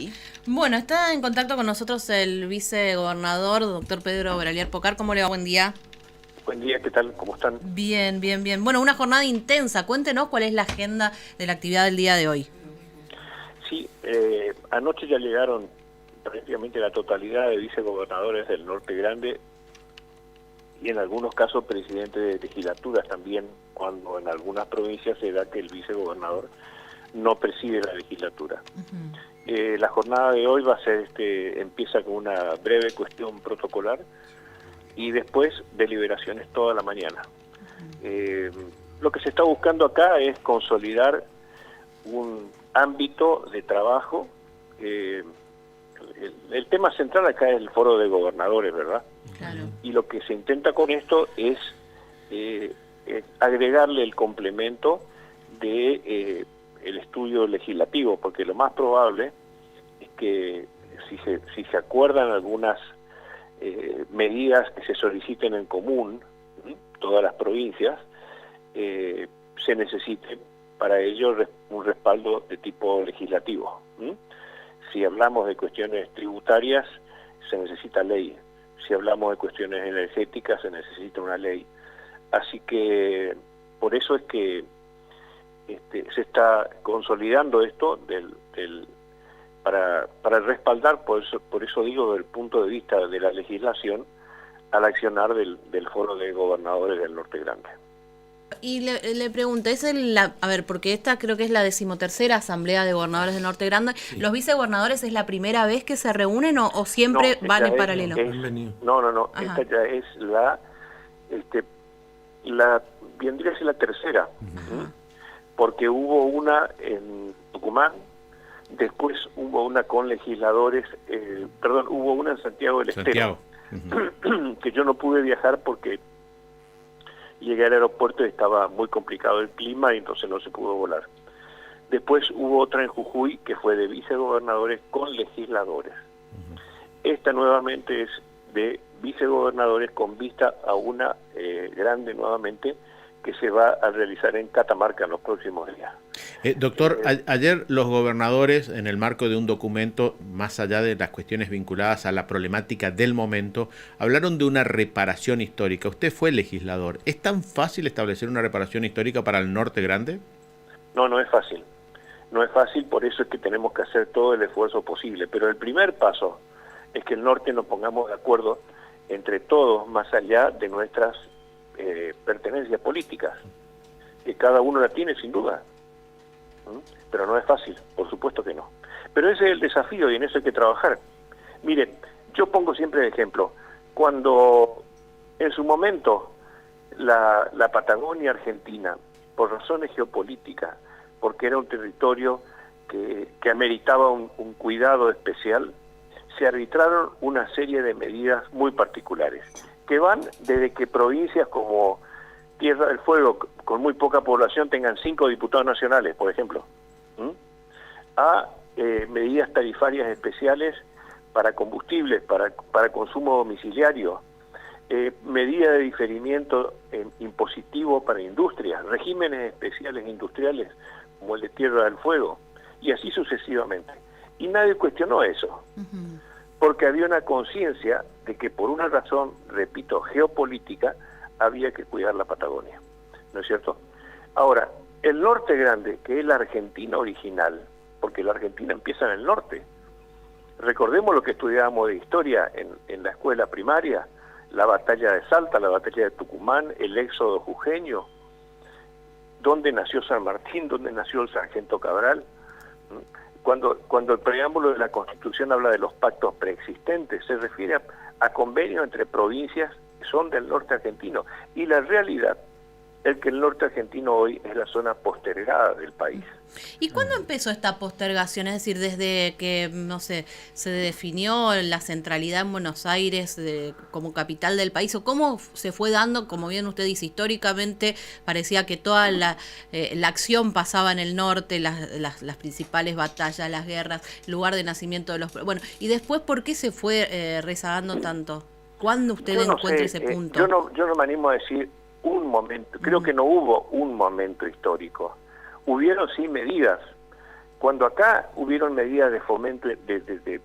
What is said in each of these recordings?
Sofi. Bueno, está en contacto con nosotros el vicegobernador, doctor Pedro Beralier Pocar. ¿Cómo le va? Buen día. Buen día, ¿qué tal? ¿Cómo están? Bien, bien, bien. Bueno, una jornada intensa. Cuéntenos cuál es la agenda de la actividad del día de hoy. Sí, anoche ya llegaron prácticamente la totalidad de vicegobernadores del Norte Grande y en algunos casos presidentes de legislaturas también, cuando en algunas provincias se da que el vicegobernador no preside la legislatura. La jornada de hoy va a ser, empieza con una breve cuestión protocolar y después deliberaciones toda la mañana. Lo que se está buscando acá es consolidar un ámbito de trabajo. El tema central acá es el foro de gobernadores, ¿verdad? Claro. Y lo que se intenta con esto es agregarle el complemento de el estudio legislativo, porque lo más probable es que si se acuerdan algunas medidas que se soliciten en común, todas las provincias, se necesite para ello un respaldo de tipo legislativo. Si hablamos de cuestiones tributarias, se necesita ley. Si hablamos de cuestiones energéticas, se necesita una ley. Así que por eso es que se está consolidando esto para respaldar, por eso digo, desde el punto de vista de la legislación, al accionar del Foro de Gobernadores del Norte Grande. Y le pregunto, a ver, porque esta creo que es la 13ª Asamblea de Gobernadores del Norte Grande. Sí. ¿Los vicegobernadores es la primera vez que se reúnen o siempre van en paralelo? No. Esta ya es vendría a ser la tercera, porque hubo una en Tucumán, después hubo una con legisladores, hubo una en Santiago del Estero, que yo no pude viajar porque llegué al aeropuerto y estaba muy complicado el clima y entonces no se pudo volar. Después hubo otra en Jujuy que fue de vicegobernadores con legisladores. Esta nuevamente es de vicegobernadores con vista a una grande nuevamente que se va a realizar en Catamarca en los próximos días. Doctor, ayer los gobernadores, en el marco de un documento, más allá de las cuestiones vinculadas a la problemática del momento, hablaron de una reparación histórica. Usted fue legislador. ¿Es tan fácil establecer una reparación histórica para el Norte Grande? No es fácil. No es fácil, por eso es que tenemos que hacer todo el esfuerzo posible. Pero el primer paso es que el norte nos pongamos de acuerdo entre todos, más allá de nuestras pertenencias políticas, que cada uno la tiene sin duda, pero no es fácil, por supuesto que no. Pero ese es el desafío y en eso hay que trabajar. Miren, yo pongo siempre el ejemplo, cuando en su momento la Patagonia Argentina, por razones geopolíticas, porque era un territorio que ameritaba un cuidado especial, se arbitraron una serie de medidas muy particulares, que van desde que provincias como Tierra del Fuego, con muy poca población, tengan 5 diputados nacionales, por ejemplo, a medidas tarifarias especiales para combustibles, para consumo domiciliario, medidas de diferimiento impositivo para industrias, regímenes especiales industriales como el de Tierra del Fuego, y así sucesivamente. Y nadie cuestionó eso, porque había una conciencia de que por una razón, repito, geopolítica, había que cuidar la Patagonia, ¿no es cierto? Ahora, el Norte Grande, que es la Argentina original, porque la Argentina empieza en el norte. Recordemos lo que estudiábamos de historia en la escuela primaria, la batalla de Salta, la batalla de Tucumán, el éxodo jujeño, dónde nació San Martín, dónde nació el sargento Cabral. Cuando el preámbulo de la Constitución habla de los pactos preexistentes, se refiere a convenios entre provincias que son del norte argentino. Y la realidad es que el norte argentino hoy es la zona postergada del país. ¿Y cuándo empezó esta postergación? Es decir, desde que, no sé, se definió la centralidad en Buenos Aires como capital del país, o cómo se fue dando, como bien usted dice, históricamente parecía que toda la acción pasaba en el norte, las principales batallas, las guerras, lugar de nacimiento de los... Bueno, y después, ¿por qué se fue rezagando tanto? ¿Cuándo usted encuentra ese punto? Yo no me animo a decir un momento, creo que no hubo un momento histórico. Hubieron sí medidas cuando acá hubieron medidas de fomento,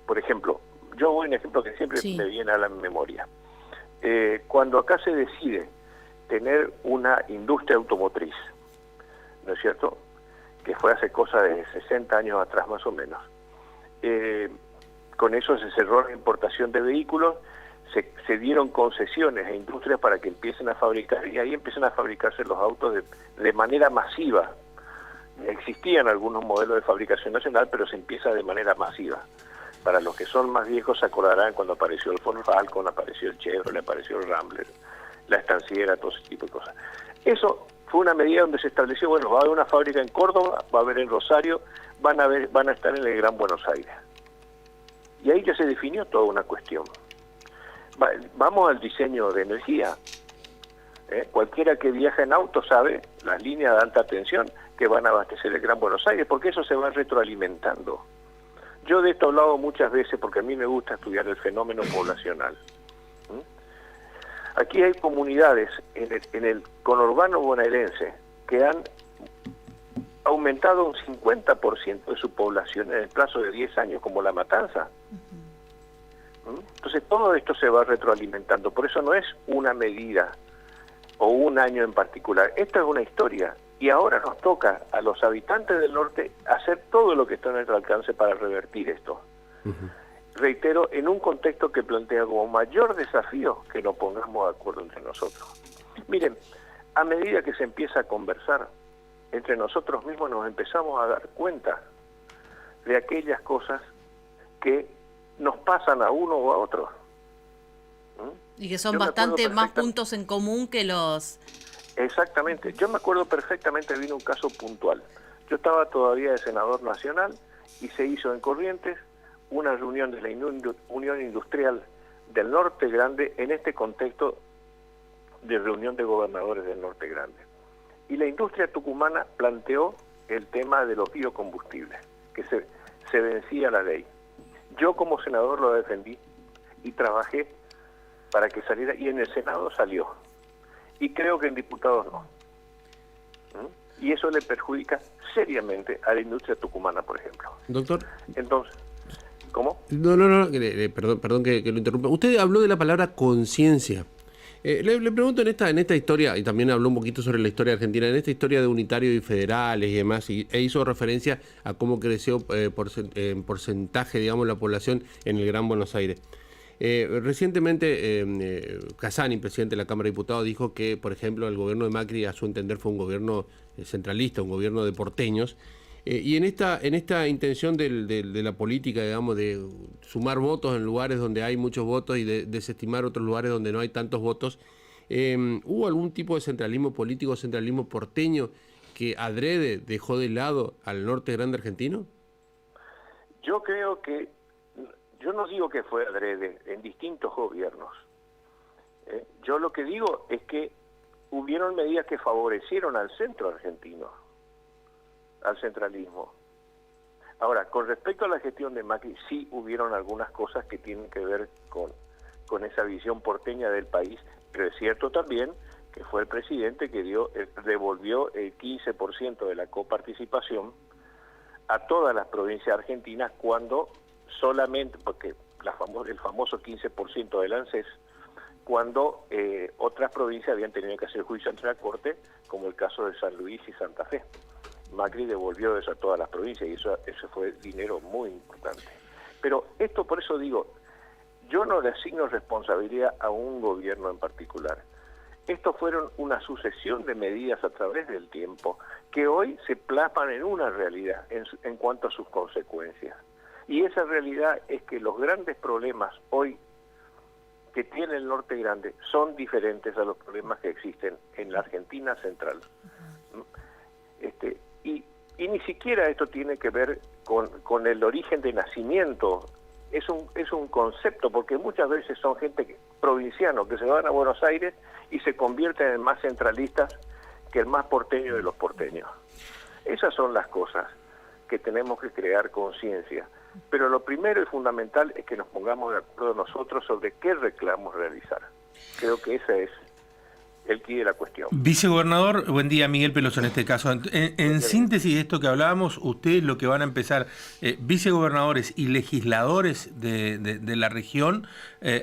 por ejemplo, yo voy a un ejemplo que siempre Sí. me viene a la memoria. Cuando acá se decide tener una industria automotriz, ¿no es cierto?, que fue hace cosa de 60 años atrás más o menos, con eso se cerró la importación de vehículos, se dieron concesiones a industrias para que empiecen a fabricar, y ahí empiezan a fabricarse los autos de manera masiva. Existían algunos modelos de fabricación nacional, pero se empieza de manera masiva. Para los que son más viejos se acordarán cuando apareció el Ford Falcon, apareció el Chevrolet, apareció el Rambler, la estanciera, todo ese tipo de cosas. Eso fue una medida donde se estableció, bueno, va a haber una fábrica en Córdoba, va a haber en Rosario, van a estar en el Gran Buenos Aires. Y ahí ya se definió toda una cuestión. Vamos al diseño de energía. Cualquiera que viaja en auto sabe las líneas de alta tensión que van a abastecer el Gran Buenos Aires, porque eso se va retroalimentando. Yo de esto he hablado muchas veces porque a mí me gusta estudiar el fenómeno poblacional. Aquí hay comunidades en el conurbano bonaerense que han aumentado un 50% de su población en el plazo de 10 años, como La Matanza. Entonces todo esto se va retroalimentando, por eso no es una medida o un año en particular, esta es una historia, y ahora nos toca a los habitantes del norte hacer todo lo que está a nuestro alcance para revertir esto. Reitero, en un contexto que plantea como mayor desafío que nos pongamos de acuerdo entre nosotros. Miren, a medida que se empieza a conversar entre nosotros mismos, nos empezamos a dar cuenta de aquellas cosas que nos pasan a uno o a otro. Y que son bastante más puntos en común que los... Exactamente. Yo me acuerdo perfectamente, vino un caso puntual. Yo estaba todavía de senador nacional y se hizo en Corrientes una reunión de la Unión Industrial del Norte Grande en este contexto de reunión de gobernadores del Norte Grande. Y la industria tucumana planteó el tema de los biocombustibles, que se vencía la ley. Yo como senador lo defendí y trabajé para que saliera, y en el Senado salió. Y creo que en diputados no. Y eso le perjudica seriamente a la industria tucumana, por ejemplo. Doctor. Entonces, ¿cómo? No, perdón que lo interrumpa. Usted habló de la palabra conciencia. Le pregunto en esta historia, y también habló un poquito sobre la historia argentina, en esta historia de unitarios y federales y demás, e hizo referencia a cómo creció en porcentaje, digamos, la población en el Gran Buenos Aires. Recientemente Casani, presidente de la Cámara de Diputados, dijo que, por ejemplo, el gobierno de Macri, a su entender, fue un gobierno centralista, un gobierno de porteños, y en esta intención de la política, digamos, de sumar votos en lugares donde hay muchos votos y de desestimar otros lugares donde no hay tantos votos, ¿hubo algún tipo de centralismo político, centralismo porteño que adrede dejó de lado al norte grande argentino? Yo creo que, yo no digo que fue adrede en distintos gobiernos. Yo lo que digo es que hubieron medidas que favorecieron al centro argentino, al centralismo. Ahora, con respecto a la gestión de Macri, sí hubieron algunas cosas que tienen que ver con esa visión porteña del país, pero es cierto también que fue el presidente que devolvió el 15% de la coparticipación a todas las provincias argentinas, cuando solamente, porque el famoso 15% del ANSES, cuando otras provincias habían tenido que hacer juicio ante la Corte, como el caso de San Luis y Santa Fe. Macri devolvió eso a todas las provincias y eso fue dinero muy importante. Pero esto, por eso digo, yo no le asigno responsabilidad a un gobierno en particular. Estos fueron una sucesión de medidas a través del tiempo que hoy se plasman en una realidad en cuanto a sus consecuencias. Y esa realidad es que los grandes problemas hoy que tiene el Norte Grande son diferentes a los problemas que existen en la Argentina central. Y ni siquiera esto tiene que ver con el origen de nacimiento. Es un concepto, porque muchas veces son gente provincianos que se van a Buenos Aires y se convierten en más centralistas que el más porteño de los porteños. Esas son las cosas que tenemos que crear conciencia. Pero lo primero y fundamental es que nos pongamos de acuerdo nosotros sobre qué reclamos realizar. Creo que esa es el quid de la cuestión. Vicegobernador, buen día, Miguel Peloso en este caso. En síntesis de esto que hablábamos, ustedes lo que van a empezar, vicegobernadores y legisladores de la región,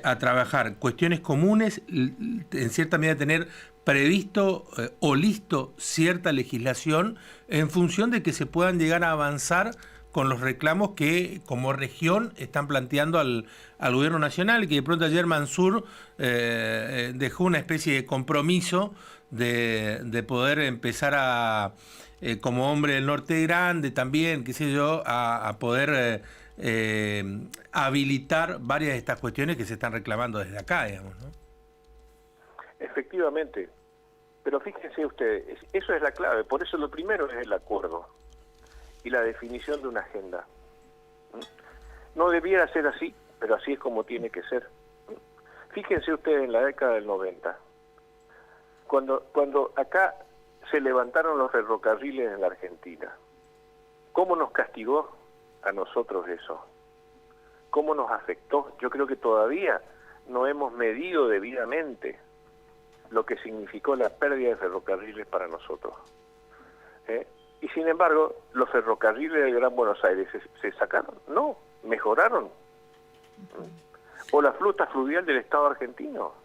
a trabajar cuestiones comunes, en cierta medida tener previsto o listo cierta legislación en función de que se puedan llegar a avanzar con los reclamos que como región están planteando al gobierno nacional, que de pronto ayer Mansur dejó una especie de compromiso de poder empezar a, como hombre del norte grande también, qué sé yo, a poder habilitar varias de estas cuestiones que se están reclamando desde acá, digamos, ¿no? Efectivamente, pero fíjense ustedes, eso es la clave, por eso lo primero es el acuerdo y la definición de una agenda. No debiera ser así, pero así es como tiene que ser. Fíjense ustedes en la década del 90, cuando acá se levantaron los ferrocarriles en la Argentina, ¿cómo nos castigó a nosotros eso? ¿Cómo nos afectó? Yo creo que todavía no hemos medido debidamente lo que significó la pérdida de ferrocarriles para nosotros. Y sin embargo, los ferrocarriles del Gran Buenos Aires se sacaron, no, mejoraron. O la flota fluvial del Estado argentino,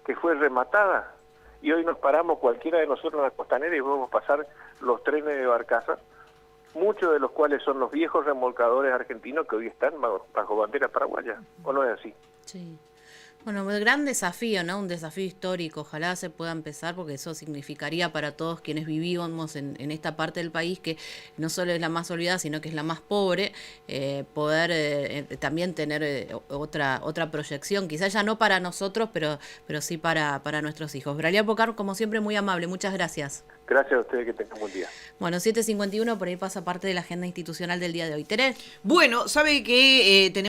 que fue rematada, y hoy nos paramos cualquiera de nosotros en la costanera y vamos a pasar los trenes de barcaza, muchos de los cuales son los viejos remolcadores argentinos que hoy están bajo bandera paraguaya, ¿o no es así? Sí. Bueno, el gran desafío, ¿no? Un desafío histórico, ojalá se pueda empezar porque eso significaría para todos quienes vivimos en esta parte del país, que no solo es la más olvidada, sino que es la más pobre, poder también tener otra proyección, quizás ya no para nosotros, pero sí para nuestros hijos. Braulio Porcar, como siempre, muy amable, muchas gracias. Gracias a ustedes, que tengan un buen día. Bueno, 7:51, por ahí pasa parte de la agenda institucional del día de hoy. Terés. Bueno, sabe que tenemos